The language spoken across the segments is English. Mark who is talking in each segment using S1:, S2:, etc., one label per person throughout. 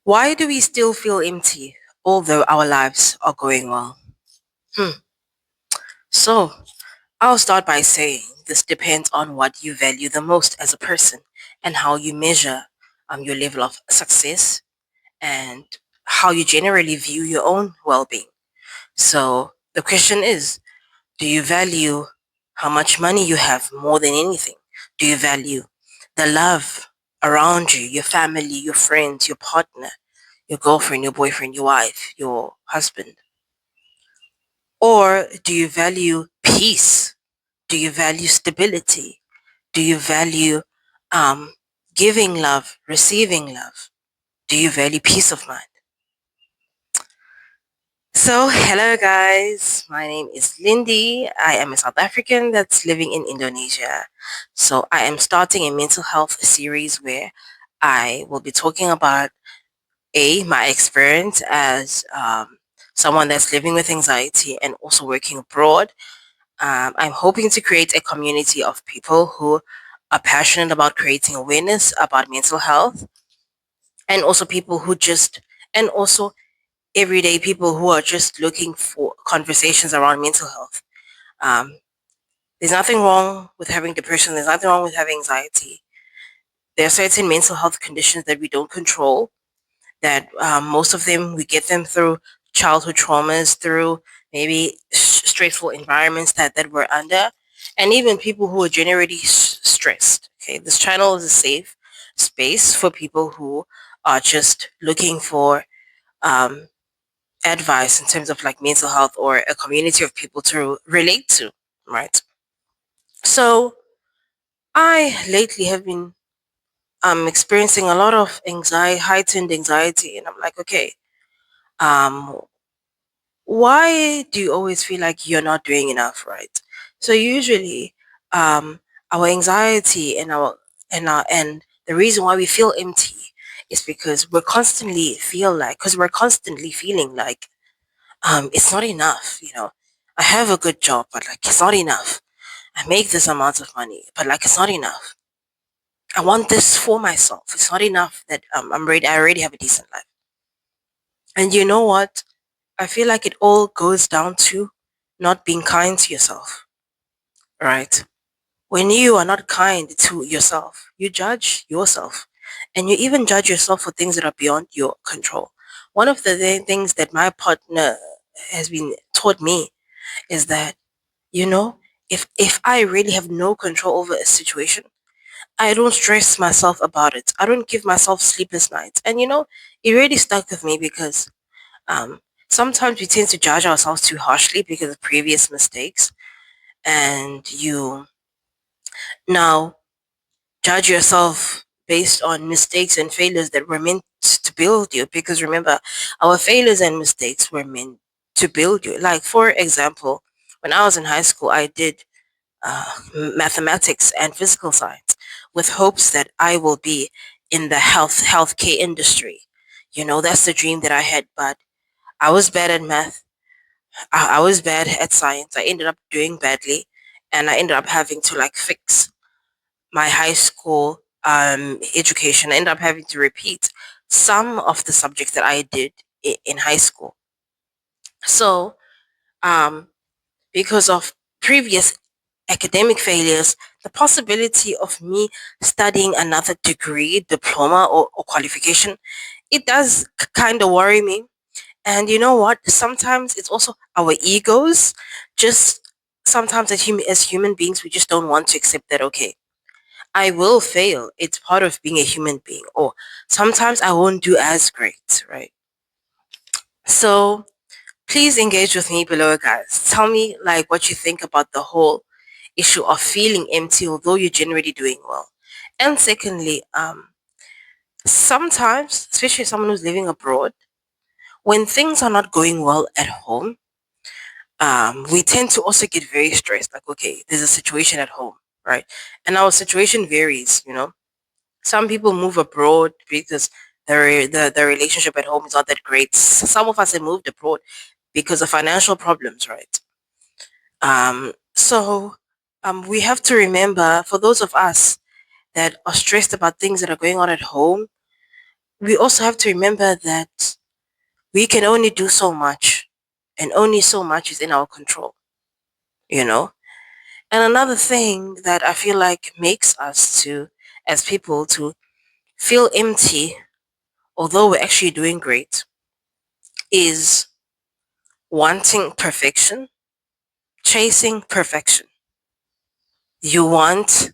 S1: Why do we still feel empty although our lives are going well? Hmm. So, I'll start by saying this depends on what you value the most as a person and how you measure your level of success and how you generally view your own well-being. So, the question is, do you value how much money you have more than anything? Do you value the love around you, your family, your friends, your partner, your girlfriend, your boyfriend, your wife, your husband? Or do you value peace? Do you value stability? Do you value um, giving love, receiving love? Do you value peace of mind? So, hello guys. My name is Lindy. I am a South African that's living in Indonesia. So, I am starting a mental health series where I will be talking about my experience as someone that's living with anxiety and also working abroad. I'm hoping to create a community of people who are passionate about creating awareness about mental health, and also people who just, and also everyday people who are just looking for conversations around mental health. Um, there's nothing wrong with having depression. There's nothing wrong with having anxiety. There are certain mental health conditions that we don't control, that most of them we get them through childhood traumas, through maybe stressful environments that we're under, and even people who are generally stressed. Okay, this channel is a safe space for people who are just looking for um, advice in terms of like mental health, or a community of people to relate to, right? So I lately have been experiencing a lot of anxiety, heightened anxiety, and I'm like, okay, um, why do you always feel like you're not doing enough, right? So usually, um, our anxiety and the reason why we feel empty is because we're constantly feeling like it's not enough. I have a good job, but like it's not enough. I make this amount of money, but like it's not enough. I want this for myself. It's not enough that I'm ready. I already have a decent life. And you know what? I feel like it all goes down to not being kind to yourself, right? When you are not kind to yourself, you judge yourself, and you even judge yourself for things that are beyond your control. One of the things that my partner has been taught me is that, you know, if I really have no control over a situation, I don't stress myself about it. I don't give myself sleepless nights. And it really stuck with me because um, sometimes we tend to judge ourselves too harshly because of previous mistakes, and you now judge yourself based on mistakes and failures that were meant to build you. Because remember, our failures and mistakes were meant to build you. Like, for example, when I was in high school, I did mathematics and physical science with hopes that I will be in the healthcare industry. That's the dream that I had, but I was bad at math. I was bad at science. I ended up doing badly, and I ended up having to like fix my high school education. I ended up having to repeat some of the subjects that I did in high school. So, um, because of previous academic failures, the possibility of me studying another degree, diploma, or qualification, it does kind of worry me. And you know what? Sometimes it's also our egos. Just sometimes as human beings, we just don't want to accept that, okay, I will fail. It's part of being a human being. Or sometimes I won't do as great, right? So please engage with me below, guys. Tell me like what you think about the whole issue of feeling empty although you're generally doing well. And secondly, sometimes, especially someone who's living abroad, when things are not going well at home, we tend to also get very stressed. Like, okay, there's a situation at home, right? And our situation varies. Some people move abroad because the relationship at home is not that great. Some of us have moved abroad because of financial problems, right? So we have to remember, for those of us that are stressed about things that are going on at home, we also have to remember that we can only do so much, and only so much is in our control, you know? And another thing that I feel like makes us to, as people, to feel empty, although we're actually doing great, is wanting perfection, chasing perfection. You want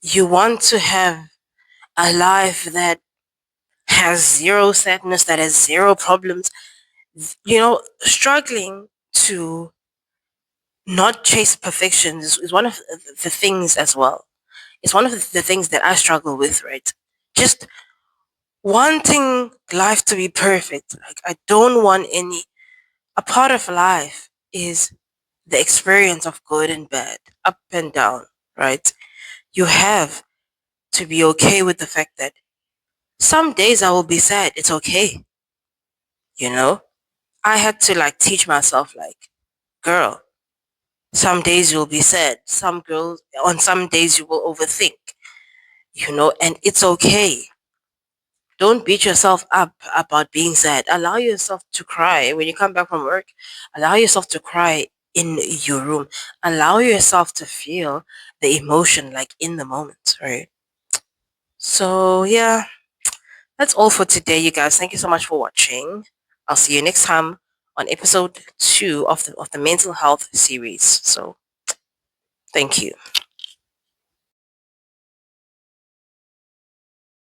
S1: you want to have a life that has zero sadness, that has zero problems, struggling to not chase perfection is one of the things as well. It's one of the things that I struggle with, right? Just wanting life to be perfect. Like, I don't want any. A part of life is the experience of good and bad, up and down, right? You have to be okay with the fact that some days I will be sad. It's okay, you know? I had to like teach myself, like, girl, some days you'll be sad. On some days you will overthink, and it's okay. Don't beat yourself up about being sad. Allow yourself to cry when you come back from work. Allow yourself to cry in your room. Allow yourself to feel the emotion like in the moment, right? So, yeah, that's all for today, you guys. Thank you so much for watching. I'll see you next time on episode 2 of the mental health series. So, thank you.